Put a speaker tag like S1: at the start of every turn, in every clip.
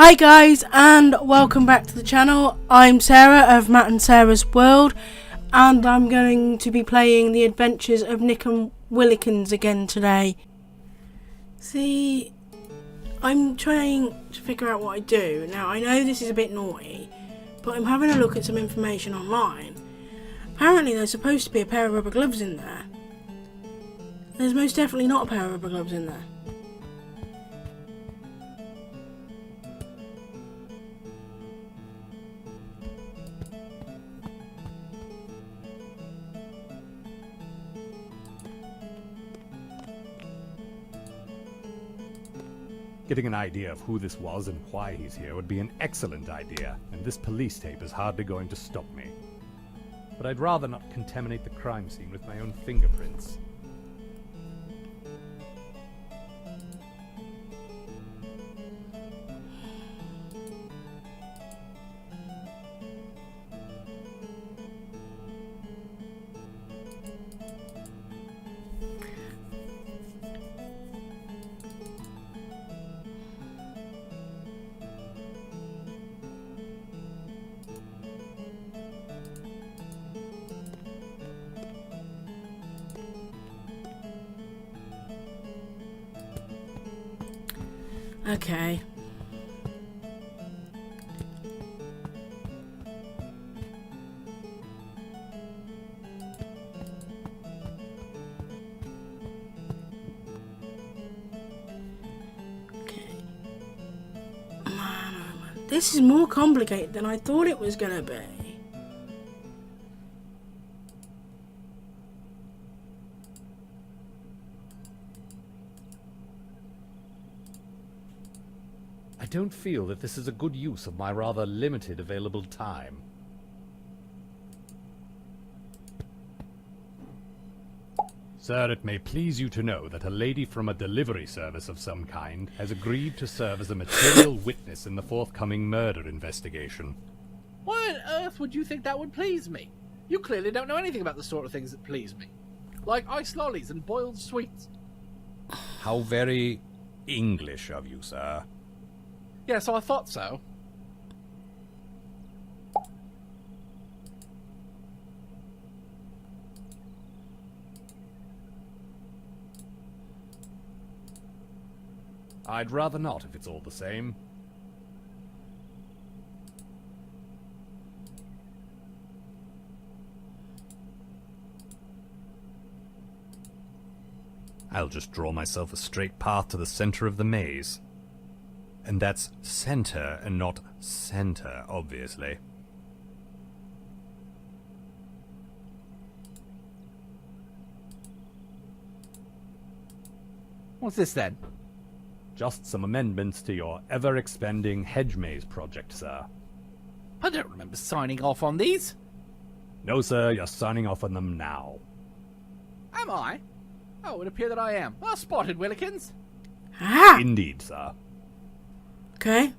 S1: Hi guys, and welcome back to the channel. I'm Sarah of Matt and Sarah's World, and I'm going to be playing the adventures of Nick and Willikins again today. See, I'm trying to figure out what I do. Now, I know this is a bit naughty, but I'm having a look at some information online. Apparently there's supposed to be a pair of rubber gloves in there. There's most definitely not a pair of rubber gloves in there.
S2: Getting an idea of who this was and why he's here would be an excellent idea, and this police tape is hardly going to stop me. But I'd rather not contaminate the crime scene with my own fingerprints.
S1: Okay. Man, this is more complicated than I thought it was gonna be.
S2: I don't feel that this is a good use of my rather limited available time. Sir, it may please you to know that a lady from a delivery service of some kind has agreed to serve as a material witness in the forthcoming murder investigation.
S3: Why on earth would you think that would please me? You clearly don't know anything about the sort of things that please me. Like ice lollies and boiled sweets.
S2: How very English of you, sir.
S3: Yeah, so I thought so.
S2: I'd rather not, if it's all the same. I'll just draw myself a straight path to the center of the maze. And that's center and not center, obviously.
S3: What's this then?
S2: Just some amendments to your ever-expanding hedge maze project, sir.
S3: I don't remember signing off on these.
S2: No, sir, you're signing off on them now.
S3: Am I? Oh, it would appear that I am. Well spotted, Willikins.
S1: Ah!
S2: Indeed, sir.
S1: Okay.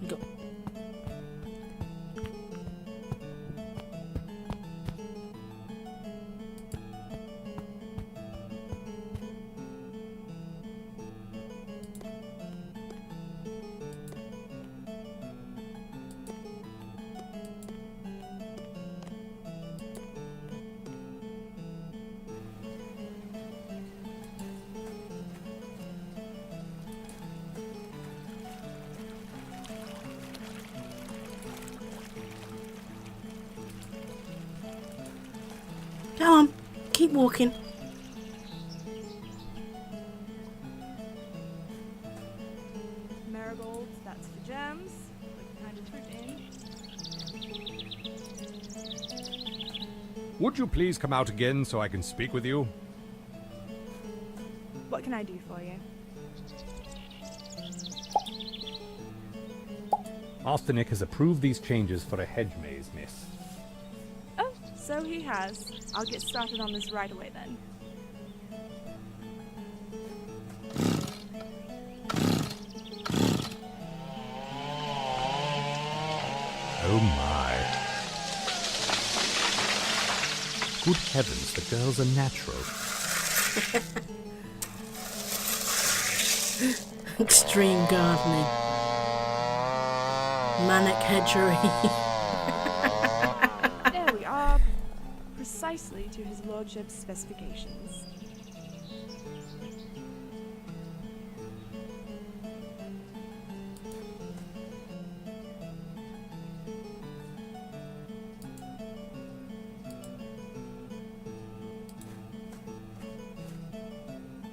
S1: Go. Come on, keep walking.
S4: Marigolds, that's for gems. Put kind of fruit in.
S2: Would you please come out again so I can speak with you?
S4: What can I do for you?
S2: Master Nick has approved these changes for a hedge maze, miss.
S4: Oh, so he has. I'll get started on this right away then.
S2: Oh my. Good heavens, the girls are natural.
S1: Extreme gardening. Manic hedgery.
S4: There we are. Precisely to his lordship's specifications.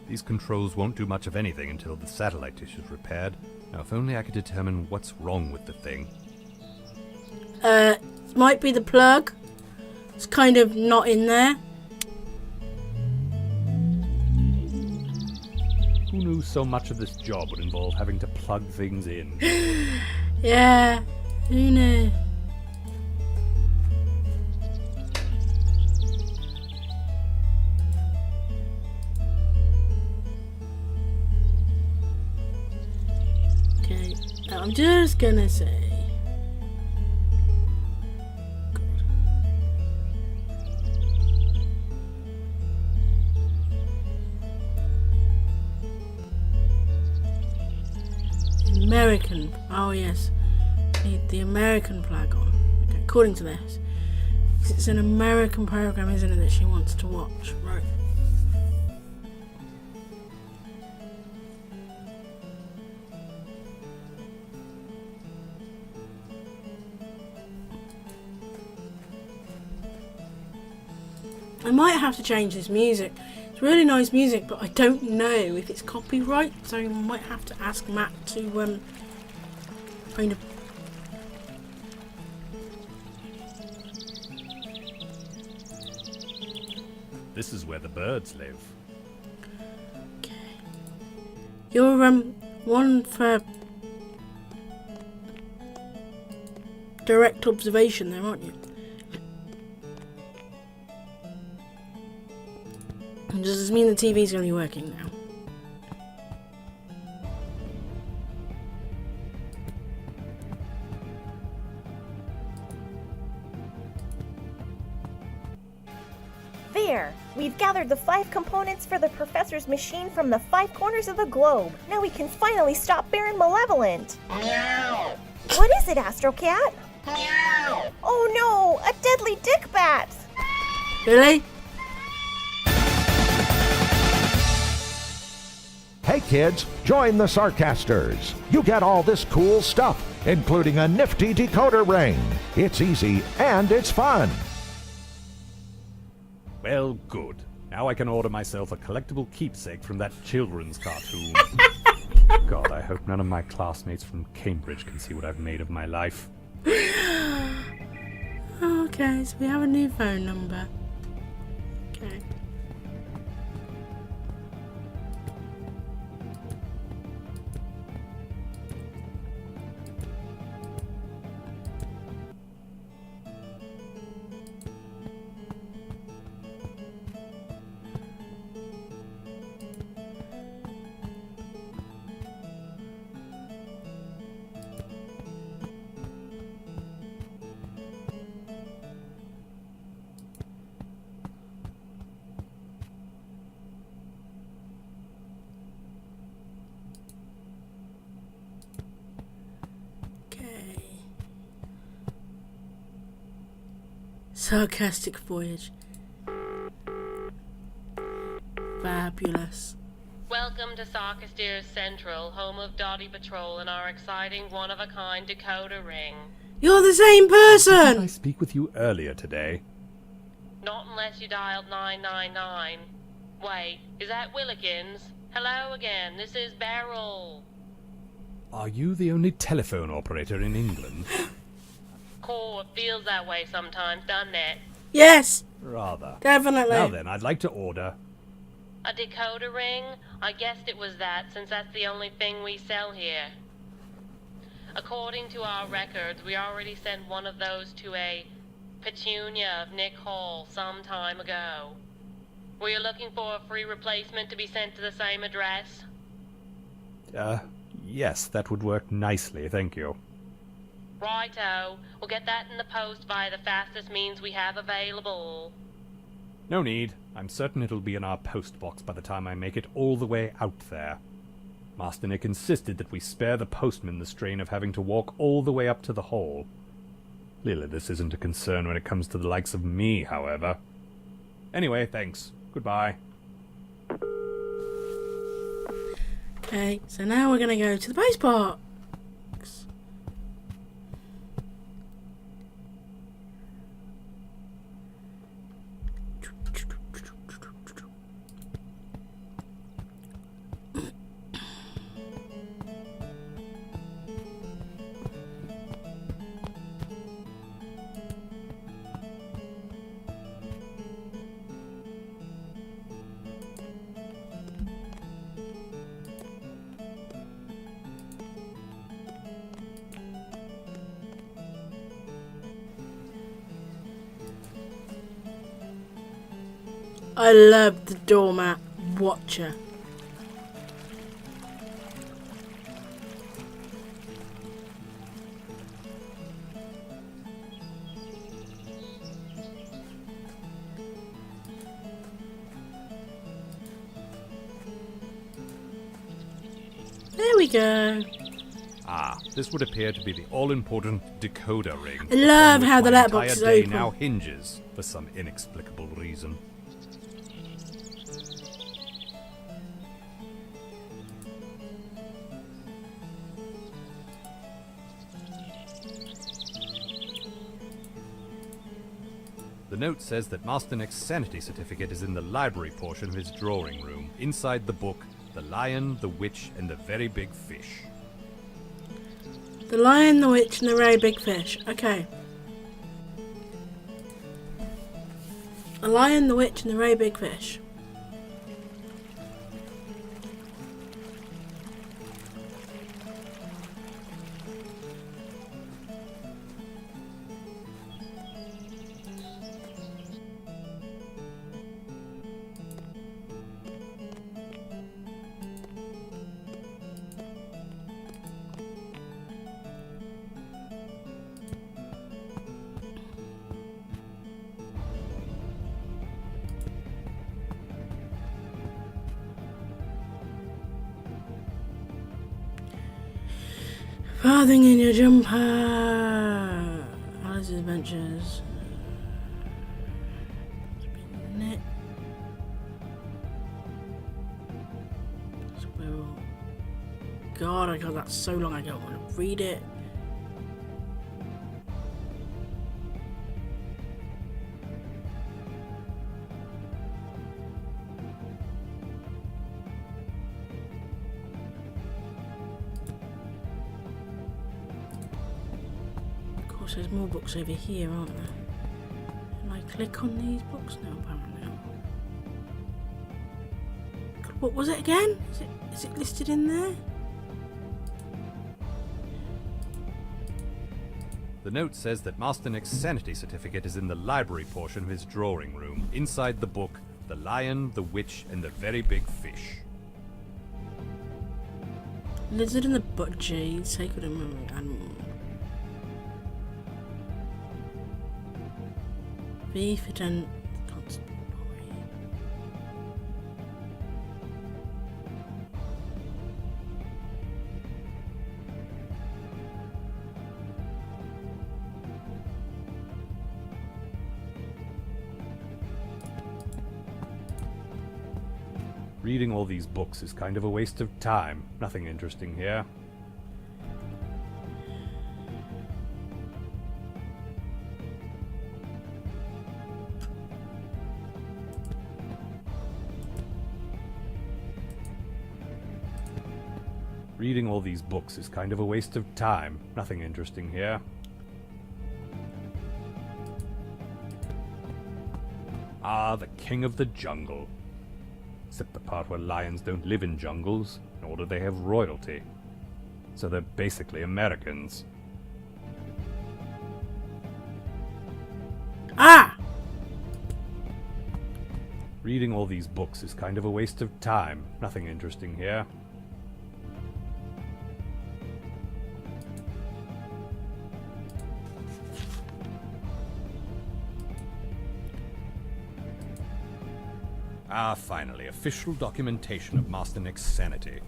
S2: These controls won't do much of anything until the satellite dish is repaired. Now, if only I could determine what's wrong with the thing.
S1: It might be the plug. It's kind of not in there.
S2: Who knew so much of this job would involve having to plug things in?
S1: Yeah, who knew? Okay, now I'm just gonna say. American. Oh yes, need the American flag on. Okay, according to this, it's an American program, isn't it, that she wants to watch? Right. I might have to change this music. It's really nice music, but I don't know if it's copyright, so I might have to ask Matt to kind of.
S2: This is where the birds live.
S1: Okay. You're one for direct observation there, aren't you? Does this mean the TV's going to be working now?
S5: There! We've gathered the 5 components for the professor's machine from the 5 corners of the globe. Now we can finally stop Baron Malevolent.
S6: Meow.
S5: What is it, Astrocat?
S6: Meow.
S5: Oh no! A deadly dick bat!
S1: Really?
S7: Hey kids, join the Sarcasters. You get all this cool stuff, including a nifty decoder ring. It's easy and it's fun.
S2: Well, good. Now I can order myself a collectible keepsake from that children's cartoon. God, I hope none of my classmates from Cambridge can see what I've made of my life.
S1: Okay, so we have a new phone number. Okay. Sarcastic voyage. Fabulous.
S8: Welcome to Sarcasteers Central, home of Dottie Patrol and our exciting one-of-a-kind decoder ring.
S1: You're the same
S2: Didn't I
S1: person!
S2: speak with you earlier today?
S8: Not unless you dialed 999. Wait, is that Willikins? Hello again, this is Beryl.
S2: Are you the only telephone operator in England?
S8: Cool, it feels that way sometimes, doesn't it?
S1: Yes,
S2: Rather.
S1: definitely.
S2: Now then, I'd like to order.
S8: A decoder ring? I guessed it was that, since that's the only thing we sell here. According to our records, we already sent one of those to a Petunia of Nick Hall some time ago. Were you looking for a free replacement to be sent to the same address?
S2: Yes, that would work nicely, thank you.
S8: Righto. We'll get that in the post via the fastest means we have available.
S2: No need. I'm certain it'll be in our post box by the time I make it all the way out there. Master Nick insisted that we spare the postman the strain of having to walk all the way up to the hall. Clearly this isn't a concern when it comes to the likes of me, however. Anyway, thanks. Goodbye.
S1: Okay, so now we're going to go to the base box. I love the doormat watcher. There we go.
S2: Ah, this would appear to be the all-important decoder ring.
S1: I love
S2: upon which
S1: how the
S2: my
S1: letterbox
S2: entire
S1: is
S2: day
S1: open.
S2: now hinges for some inexplicable reason. The note says that Master Nick's sanity certificate is in the library portion of his drawing room, inside the book, The Lion, the Witch, and the Very Big Fish.
S1: The Lion, the Witch, and the Very Big Fish. Okay. The Lion, the Witch, and the Very Big Fish. Farthing in your jumper. Alice's Adventures. Dunnit. Squirrel. God, I got that so long I don't want to read it. There's more books over here, aren't there? Can I click on these books now? Apparently. What was it again? Is it listed in there?
S2: The note says that Master Nick's sanity certificate is in the library portion of his drawing room, inside the book, The Lion, the Witch, and the Very Big Fish.
S1: Lizard in the butt, Jade, sacred animal. V for constable.
S2: Reading all these books is kind of a waste of time. Nothing interesting here. Reading all these books is kind of a waste of time. Nothing interesting here. Ah, the king of the jungle. Except the part where lions don't live in jungles, nor do they have royalty. So they're basically Americans.
S1: Ah!
S2: Reading all these books is kind of a waste of time. Nothing interesting here. Ah, finally, official documentation of Master Nick's sanity.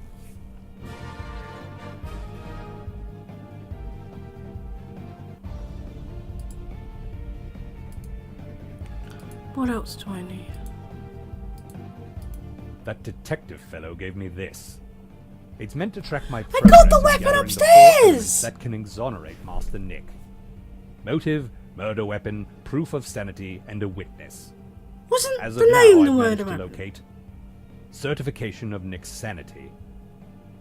S1: What else do I need?
S2: That detective fellow gave me this. It's meant to track my
S1: I
S2: progress
S1: got the
S2: in
S1: weapon
S2: gathering the
S1: upstairs!
S2: full evidence that can exonerate Master Nick. Motive, murder weapon, proof of sanity, and a witness.
S1: Wasn't
S2: As
S1: the
S2: of now,
S1: name
S2: I've
S1: the
S2: managed
S1: murder
S2: to
S1: weapon?
S2: locate certification of Nick's sanity,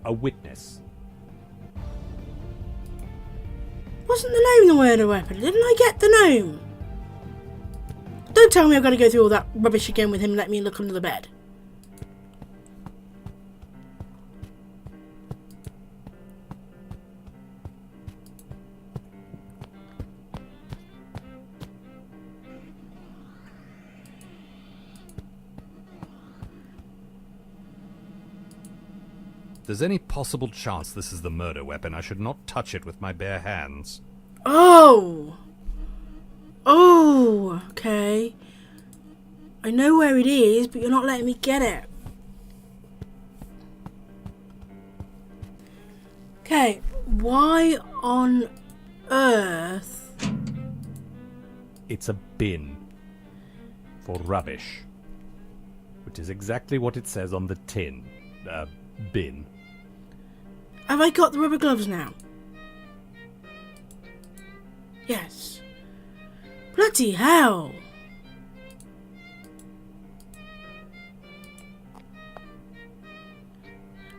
S2: a witness.
S1: Wasn't the name the murder weapon? Didn't I get the name? Don't tell me I've got to go through all that rubbish again with him letting me look under the bed.
S2: If there's any possible chance this is the murder weapon, I should not touch it with my bare hands.
S1: Oh! Oh, okay. I know where it is, but you're not letting me get it. Okay, why on earth?
S2: It's a bin. For rubbish. Which is exactly what it says on the tin. Bin.
S1: Have I got the rubber gloves now? Yes. Bloody hell.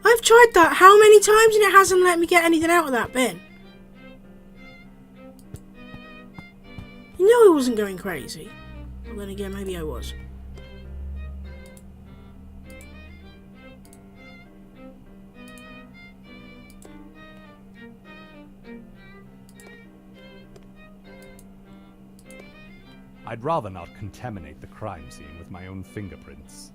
S1: I've tried that how many times and it hasn't let me get anything out of that bin. You know I wasn't going crazy. Well, then again, maybe I was.
S2: I'd rather not contaminate the crime scene with my own fingerprints.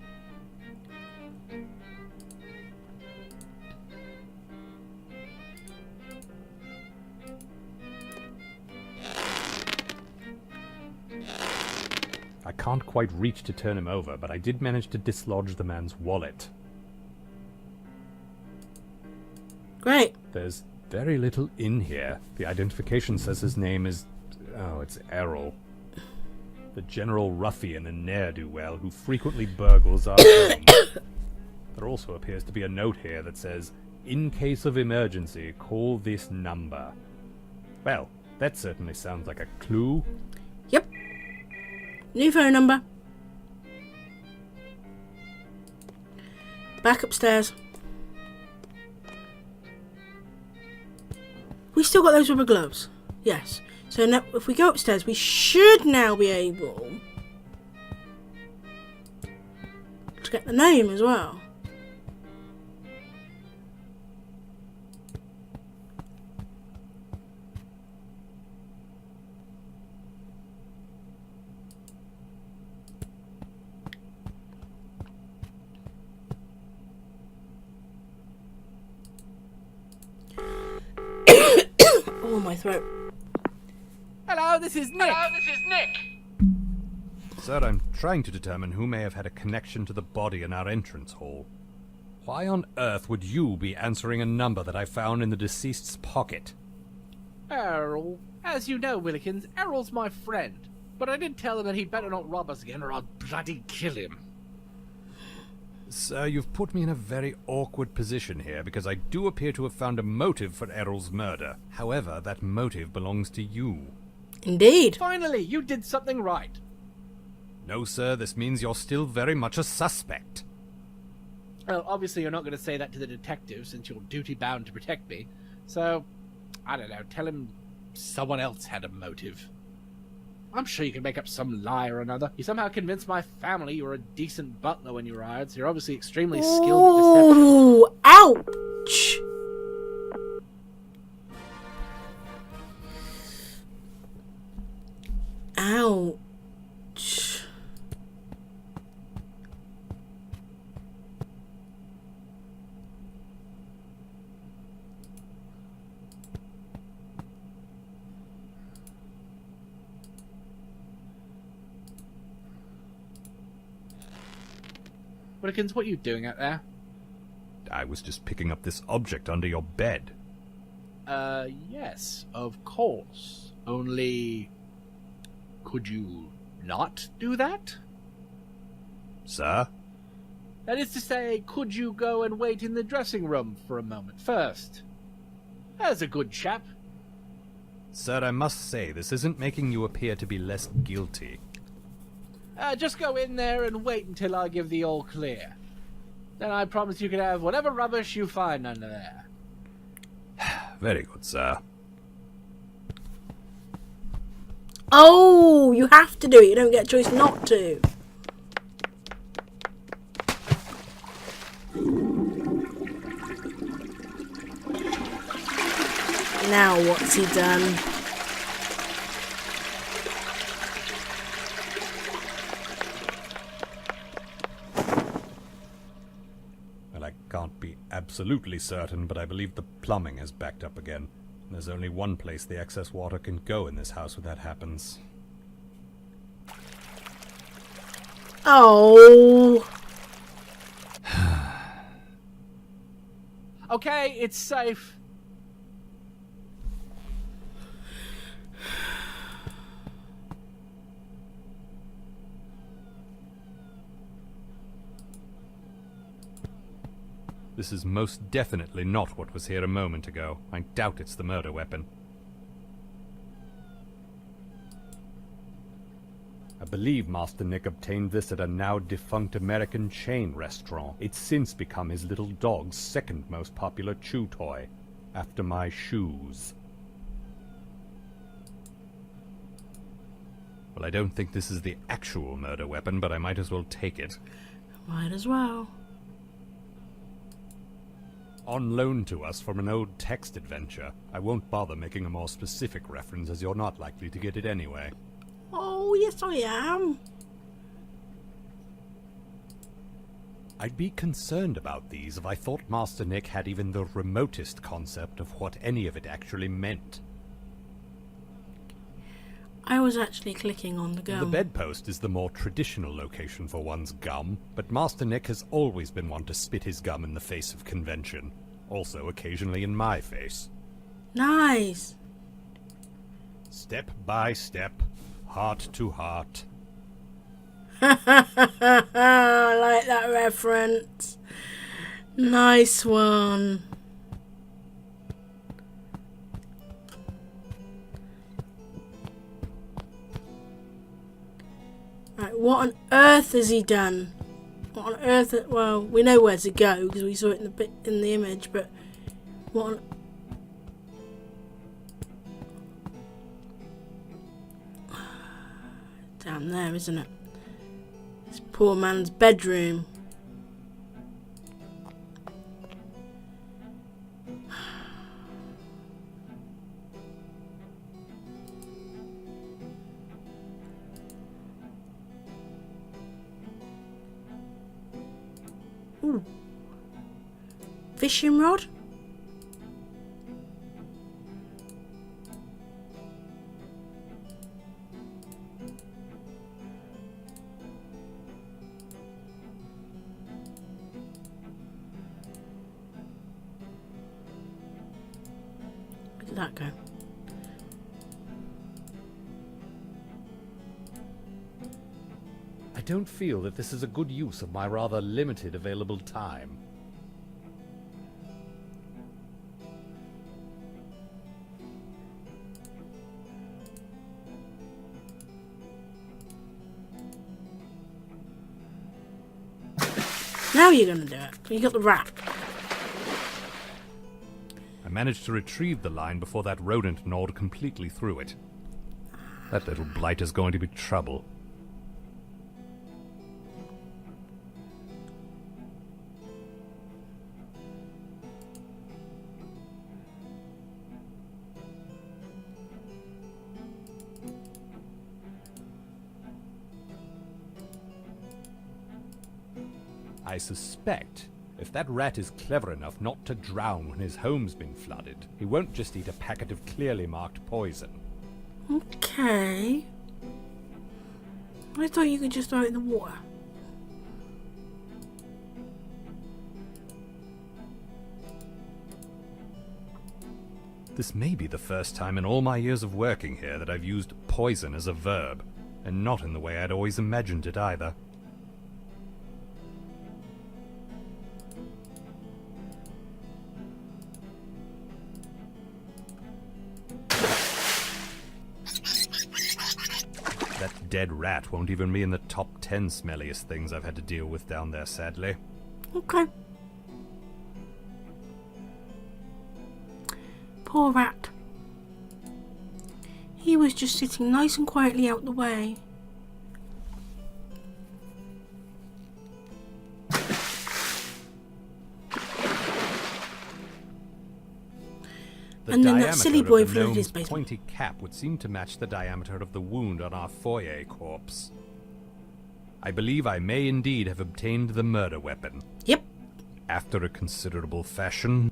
S2: I can't quite reach to turn him over, but I did manage to dislodge the man's wallet.
S1: Great.
S2: There's very little in here. The identification says his name is... oh, it's Errol. The general ruffian and ne'er-do-well who frequently burgles our home. There also appears to be a note here that says, "In case of emergency, call this number." Well, that certainly sounds like a clue.
S1: Yep. New phone number. Back upstairs. We still got those rubber gloves. Yes. So now, if we go upstairs, we should now be able to get the name as well. Oh, my throat.
S3: Hello, this is Nick.
S2: Sir, I'm trying to determine who may have had a connection to the body in our entrance hall. Why on earth would you be answering a number that I found in the deceased's pocket?
S3: Errol. As you know, Willikins, Errol's my friend. But I did tell him that he'd better not rob us again or I'll bloody kill him.
S2: Sir, you've put me in a very awkward position here because I do appear to have found a motive for Errol's murder. However, that motive belongs to you.
S1: Indeed.
S3: Finally, you did something right.
S2: No, sir, this means you're still very much a suspect.
S3: Well, obviously you're not going to say that to the detective since you're duty-bound to protect me. So, I don't know, tell him someone else had a motive. I'm sure you can make up some lie or another. You somehow convinced my family you were a decent butler when you were hired, so you're obviously extremely skilled at deception.
S1: Ooh, ouch. Ouch.
S3: Willikins, what are you doing out there?
S2: I was just picking up this object under your bed.
S3: Yes, of course. Only... could you not do that?
S2: Sir?
S3: That is to say, could you go and wait in the dressing room for a moment first? As a good chap.
S2: Sir, I must say, this isn't making you appear to be less guilty.
S3: Just go in there and wait until I give the all clear. Then I promise you can have whatever rubbish you find under there.
S2: Very good, sir.
S1: Oh, you have to do it. You don't get a choice not to. Now what's he done?
S2: Well, I can't be absolutely certain, but I believe the plumbing has backed up again. There's only one place the excess water can go in this house when that happens.
S1: Oh.
S3: Okay, it's safe.
S2: This is most definitely not what was here a moment ago. I doubt it's the murder weapon. I believe Master Nick obtained this at a now-defunct American chain restaurant. It's since become his little dog's second most popular chew toy, after my shoes. Well, I don't think this is the actual murder weapon, but I might as well take it.
S1: Might as well.
S2: On loan to us from an old text adventure. I won't bother making a more specific reference, as you're not likely to get it anyway.
S1: Oh, yes I am.
S2: I'd be concerned about these if I thought Master Nick had even the remotest concept of what any of it actually meant.
S1: I was actually clicking on the gum.
S2: The bedpost is the more traditional location for one's gum, but Master Nick has always been one to spit his gum in the face of convention. Also occasionally in my face.
S1: Nice.
S2: Step by step, heart to heart.
S1: I like that reference. Nice one. Right, what on earth has he done? What on earth? Well, we know where to go because we saw it in the image, but what on... Down there, isn't it? This poor man's bedroom. Ooh. Fishing rod? Where did that go?
S2: I don't feel that this is a good use of my rather limited available time.
S1: Now you're gonna do it. You got the rat.
S2: I managed to retrieve the line before that rodent gnawed completely through it. That little blight is going to be trouble. I suspect if that rat is clever enough not to drown when his home's been flooded, he won't just eat a packet of clearly marked poison.
S1: Okay. I thought you could just throw it in the water.
S2: This may be the first time in all my years of working here that I've used poison as a verb, and not in the way I'd always imagined it either. dead rat won't even be in the top 10 smelliest things I've had to deal with down there, sadly.
S1: Okay. Poor rat. He was just sitting nice and quietly out the way.
S2: The
S1: And then that
S2: diameter
S1: silly
S2: of
S1: boy
S2: the
S1: flooded his
S2: gnome's
S1: basement.
S2: pointy cap would seem to match the diameter of the wound on our foyer corpse. I believe I may indeed have obtained the murder weapon.
S1: Yep.
S2: After a considerable fashion.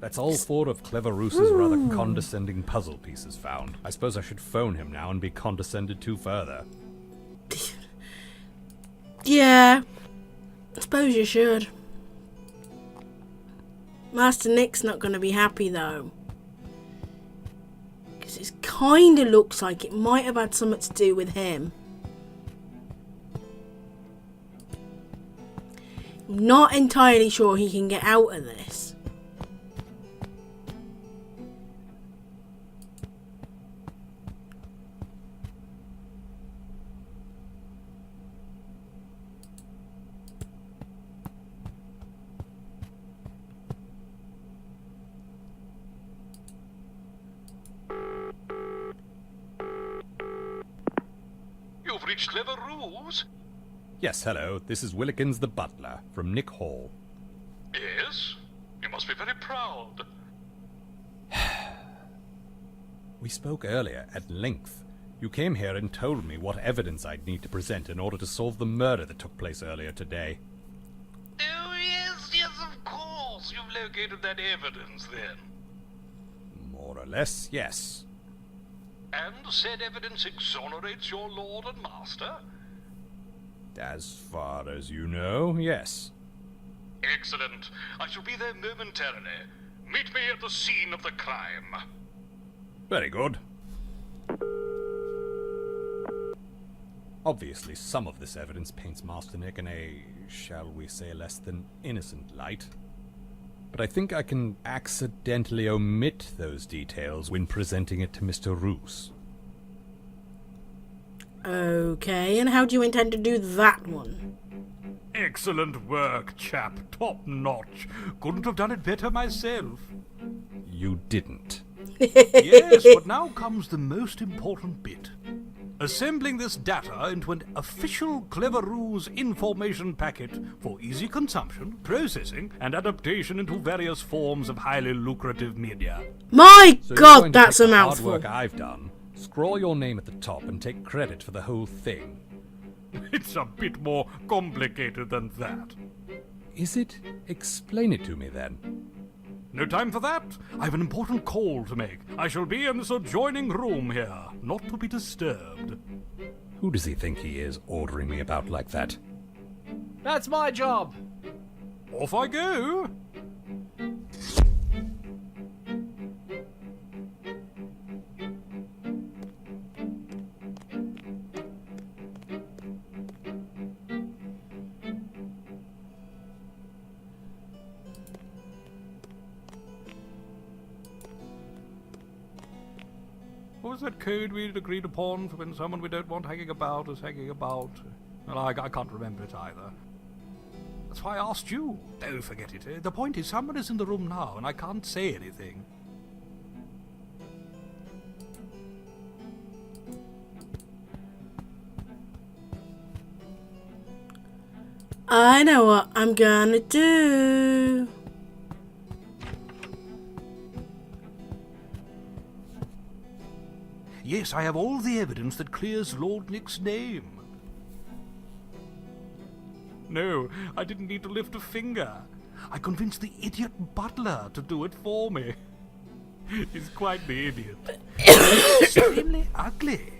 S2: That's all 4 of Clever Roose's rather condescending puzzle pieces found. I suppose I should phone him now and be condescended to further.
S1: Yeah. I suppose you should. Master Nick's not going to be happy though. Because it kind of looks like it might have had something to do with him. I'm not entirely sure he can get out of this.
S9: You've reached Clever Ruse?
S2: Yes, hello. This is Willikins the butler from Nick Hall.
S9: Yes? You must be very proud.
S2: We spoke earlier at length. You came here and told me what evidence I'd need to present in order to solve the murder that took place earlier today.
S9: Oh, yes, of course. You've located that evidence, then.
S2: More or less, yes.
S9: And said evidence exonerates your lord and master?
S2: As far as you know, yes.
S9: Excellent. I shall be there momentarily. Meet me at the scene of the crime.
S2: Very good. Obviously, some of this evidence paints Master Nick in a, shall we say, less than innocent light. But I think I can accidentally omit those details when presenting it to Mr. Roos.
S1: Okay, and how do you intend to do that one?
S10: Excellent work, chap. Top notch. Couldn't have done it better myself.
S2: You didn't.
S10: Yes, but now comes the most important bit. Assembling this data into an official Clever Ruse information packet for easy consumption, processing, and adaptation into various forms of highly lucrative media.
S1: My
S2: So
S1: God,
S2: you're going to
S1: that's
S2: take
S1: a
S2: the hard
S1: mouthful.
S2: work I've done, scroll your name at the top, and take credit for the whole thing.
S10: It's a bit more complicated than that.
S2: Is it? Explain it to me, then.
S10: No time for that. I have an important call to make. I shall be in this adjoining room here, not to be disturbed.
S2: Who does he think he is, ordering me about like that?
S3: That's my job.
S10: Off I go. What was that code we'd agreed upon for when someone we don't want hanging about is hanging about? Well, I can't remember it either. That's why I asked you. Don't forget it. The point is, someone is in the room now, and I can't say anything.
S1: I know what I'm gonna do.
S10: Yes, I have all the evidence that clears Lord Nick's name. No, I didn't need to lift a finger. I convinced the idiot butler to do it for me. He's quite the idiot. Extremely ugly.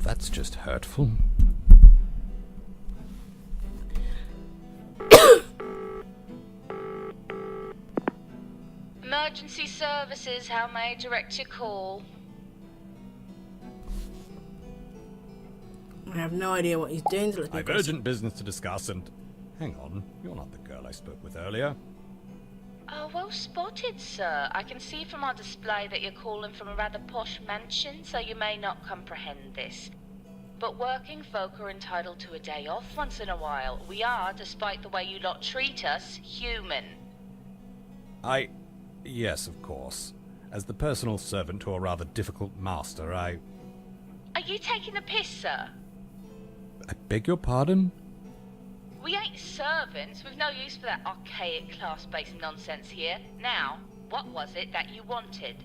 S2: That's just hurtful.
S8: Emergency services, how may I direct your call?
S1: I have no idea what he's doing. So let's be
S2: I've
S1: aggressive.
S2: urgent business to discuss and... Hang on, you're not the girl I spoke with earlier.
S11: Oh, well spotted, sir. I can see from our display that you're calling from a rather posh mansion, so you may not comprehend this. But working folk are entitled to a day off once in a while. We are, despite the way you lot treat us, human.
S2: Yes, of course. As the personal servant to a rather difficult master,
S11: Are you taking the piss, sir?
S2: I beg your pardon?
S11: We ain't servants. We've no use for that archaic class-based nonsense here. Now, what was it that you wanted?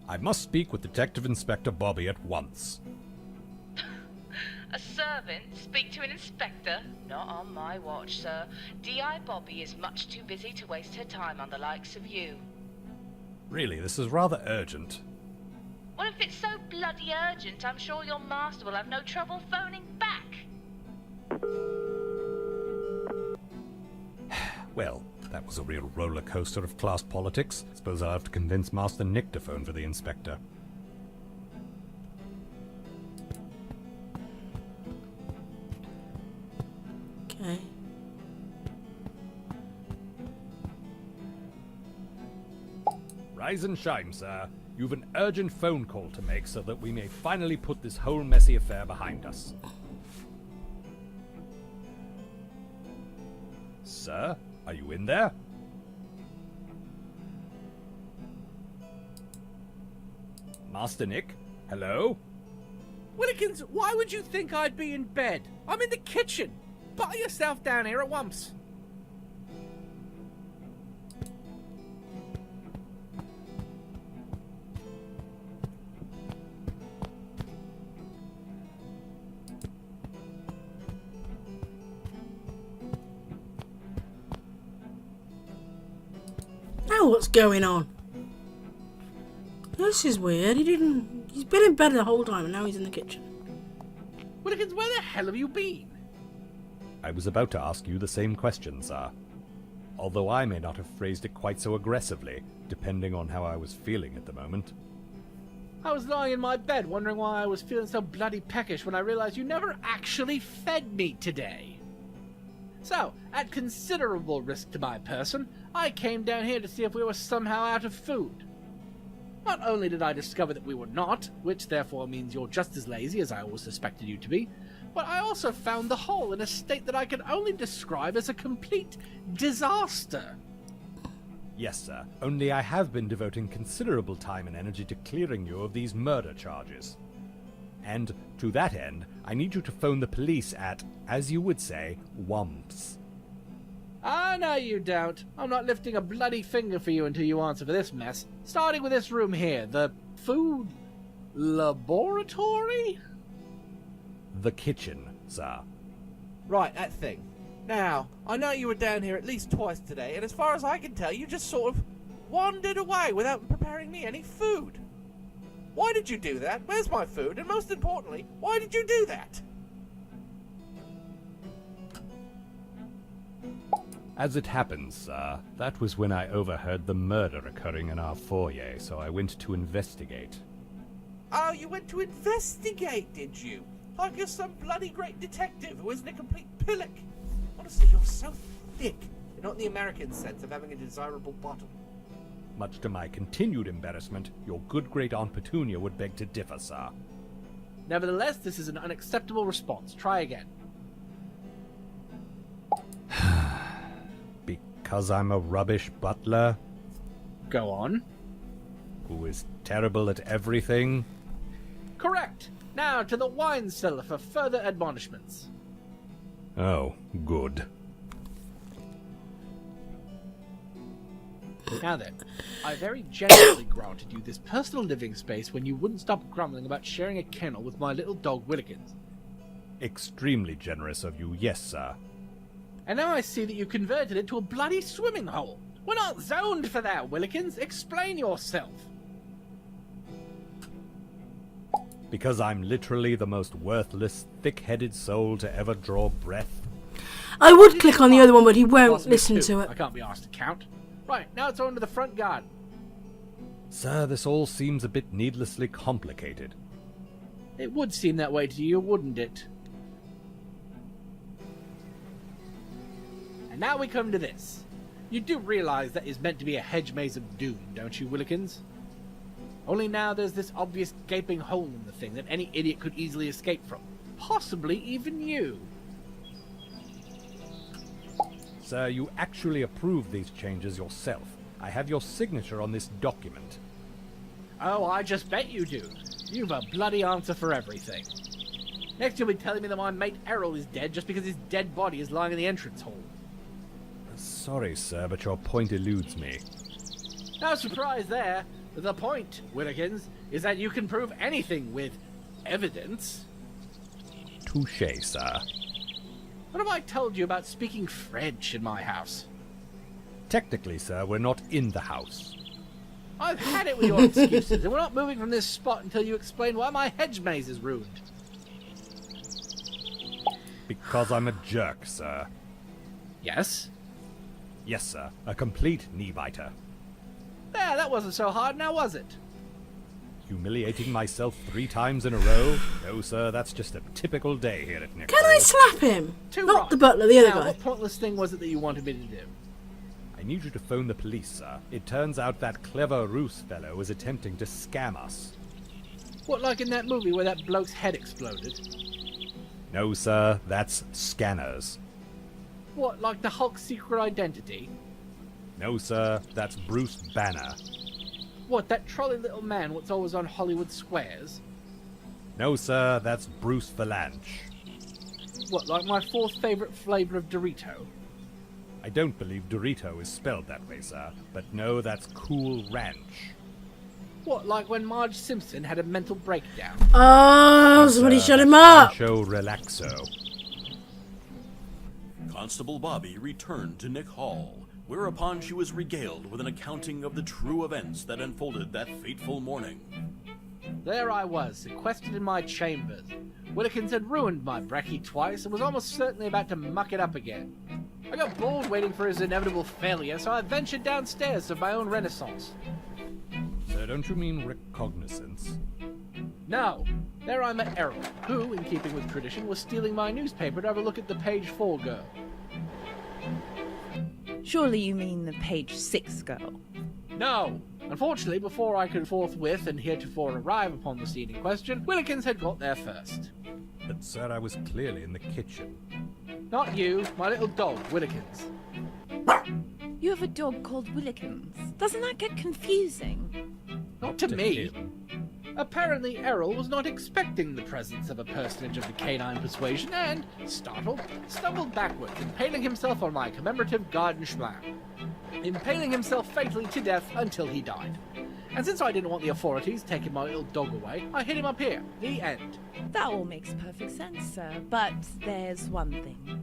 S2: I must speak with Detective Inspector Bobby at once.
S11: A servant speak to an inspector? Not on my watch, sir. D.I. Bobby is much too busy to waste her time on the likes of you.
S2: Really, this is rather urgent.
S11: Well, if it's so bloody urgent, I'm sure your master will have no trouble phoning back.
S2: Well, that was a real roller coaster of class politics. Suppose I'll have to convince Master Nick to phone for the inspector.
S1: Okay.
S2: Rise and shine, sir. You've an urgent phone call to make so that we may finally put this whole messy affair behind us. Sir, are you in there? Master Nick? Hello?
S3: Willikins, why would you think I'd be in bed? I'm in the kitchen. Butter yourself down here at once.
S1: Now what's going on? This is weird. He's been in bed the whole time and now he's in the kitchen.
S3: Willikins, where the hell have you been?
S2: I was about to ask you the same question, sir. Although I may not have phrased it quite so aggressively, depending on how I was feeling at the moment.
S3: I was lying in my bed wondering why I was feeling so bloody peckish when I realized you never actually fed me today. So, at considerable risk to my person, I came down here to see if we were somehow out of food. Not only did I discover that we were not, which therefore means you're just as lazy as I always suspected you to be, but I also found the hole in a state that I can only describe as a complete disaster.
S2: Yes, sir. Only I have been devoting considerable time and energy to clearing you of these murder charges. And to that end, I need you to phone the police at, as you would say, once.
S3: Ah, no you don't. I'm not lifting a bloody finger for you until you answer for this mess. Starting with this room here, the food laboratory?
S2: The kitchen, sir.
S3: Right, that thing. Now, I know you were down here at least twice today, and as far as I can tell, you just sort of wandered away without preparing me any food. Why did you do that? Where's my food? And most importantly, why did you do that?
S2: As it happens, sir, that was when I overheard the murder occurring in our foyer, so I went to investigate.
S3: Oh, you went to investigate, did you? Like you're some bloody great detective who isn't a complete pillock. Honestly, you're so thick. Not in the American sense of having a desirable bottom.
S2: Much to my continued embarrassment, your good great-aunt Petunia would beg to differ, sir.
S3: Nevertheless, this is an unacceptable response. Try again.
S2: Because I'm a rubbish butler?
S3: Go on.
S2: Who is terrible at everything?
S3: Correct. Now to the wine cellar for further admonishments.
S2: Oh, good.
S3: Now then, I very generously granted you this personal living space when you wouldn't stop grumbling about sharing a kennel with my little dog Willikins.
S2: Extremely generous of you, yes, sir.
S3: And now I see that you converted it to a bloody swimming hole. We're not zoned for that, Willikins. Explain yourself.
S2: Because I'm literally the most worthless, thick-headed soul to ever draw breath.
S1: I would click on the other one, but he won't listen to it.
S3: I can't be asked to count. Right, now it's on to the front garden.
S2: Sir, this all seems a bit needlessly complicated.
S3: It would seem that way to you, wouldn't it? And now we come to this. You do realize that is meant to be a hedge maze of doom, don't you, Willikins? Only now there's this obvious gaping hole in the thing that any idiot could easily escape from. Possibly even you.
S2: Sir, you actually approved these changes yourself. I have your signature on this document.
S3: Oh, I just bet you do. You've a bloody answer for everything. Next you'll be telling me that my mate Errol is dead just because his dead body is lying in the entrance hall.
S2: Sorry, sir, but your point eludes me.
S3: No surprise there. The point, Willikins, is that you can prove anything with evidence.
S2: Touché, sir.
S3: What have I told you about speaking French in my house?
S2: Technically, sir, we're not in the house.
S3: I've had it with your excuses, and we're not moving from this spot until you explain why my hedge maze is ruined.
S2: Because I'm a jerk, sir.
S3: Yes?
S2: Yes, sir. A complete knee-biter.
S3: There, that wasn't so hard, now was it?
S2: Humiliating myself 3 times in a row? No, sir, that's just a typical day here at Nick.
S1: Can I slap him?
S3: Too
S1: Not
S3: right.
S1: the butler, the other
S3: Now,
S1: guy.
S3: what pointless thing was it that you wanted me to do?
S2: I need you to phone the police, sir. It turns out that clever Roos fellow is attempting to scam us.
S3: What, like in that movie where that bloke's head exploded?
S2: No, sir, that's scanners.
S3: What, like the Hulk's secret identity?
S2: No, sir, that's Bruce Banner.
S3: What, that trolley little man what's always on Hollywood squares?
S2: No, sir, that's Bruce Valanche.
S3: What, like my 4th favourite flavour of Dorito?
S2: I don't believe Dorito is spelled that way, sir, but no, that's Cool Ranch.
S3: What, like when Marge Simpson had a mental breakdown?
S1: Oh, somebody shut him up!
S2: Rancho Relaxo.
S12: Constable Bobby returned to Nick Hall, whereupon she was regaled with an accounting of the true events that unfolded that fateful morning.
S3: There I was, sequestered in my chambers. Willikins had ruined my brekkie twice and was almost certainly about to muck it up again. I got bored waiting for his inevitable failure, so I ventured downstairs of my own renaissance.
S2: Sir, don't you mean recognizance?
S3: No, there I met Errol, who, in keeping with tradition, was stealing my newspaper to have a look at the page 4 girl.
S13: Surely you mean the page 6 girl.
S3: No! Unfortunately, before I could forthwith and heretofore arrive upon the scene in question, Willikins had got there first.
S2: But, sir, I was clearly in the kitchen.
S3: Not you, my little dog, Willikins.
S13: You have a dog called Willikins. Doesn't that get confusing?
S3: Not to me. Apparently, Errol was not expecting the presence of a personage of the canine persuasion and, startled, stumbled backwards, impaling himself on my commemorative garden schlam. Impaling himself fatally to death until he died. And since I didn't want the authorities taking my little dog away, I hid him up here. The end.
S13: That all makes perfect sense, sir. But there's one thing.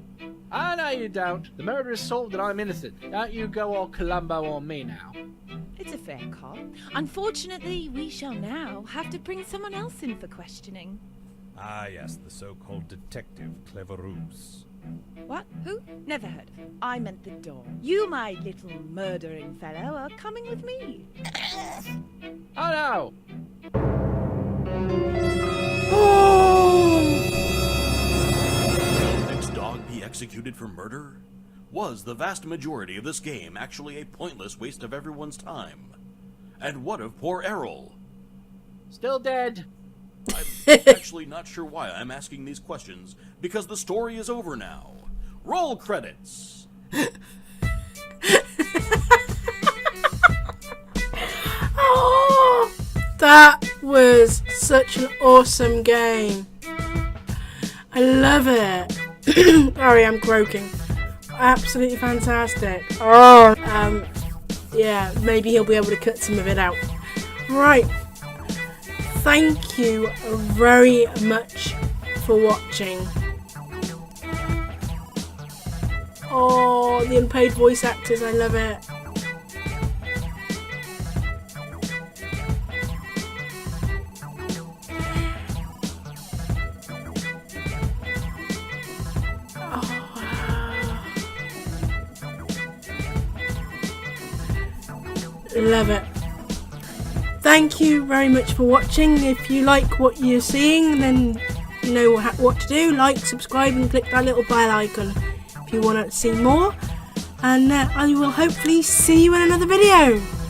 S3: Ah, no, you don't. The murder is solved and I'm innocent. Don't you go all Columbo on me now.
S13: It's a fair call. Unfortunately, we shall now have to bring someone else in for questioning.
S2: Ah, yes, the so-called detective Clever Roos.
S13: What? Who? Never heard of him. I meant the dog. You, my little murdering fellow, are coming with me.
S3: Oh, no!
S12: Nick's dog be executed for murder? Was the vast majority of this game actually a pointless waste of everyone's time? And what of poor Errol?
S3: Still dead.
S12: I'm actually not sure why I'm asking these questions, because the story is over now. Roll credits!
S1: Oh, that was such an awesome game. I love it. Sorry, I'm croaking. Absolutely fantastic. Oh, yeah, maybe he'll be able to cut some of it out. Right. Thank you very much for watching. Oh, the unpaid voice actors, I love it. Love it. Thank you very much for watching. If you like what you're seeing, then you know what to do. Like, subscribe and click that little bell icon if you want to see more. and I will hopefully see you in another video.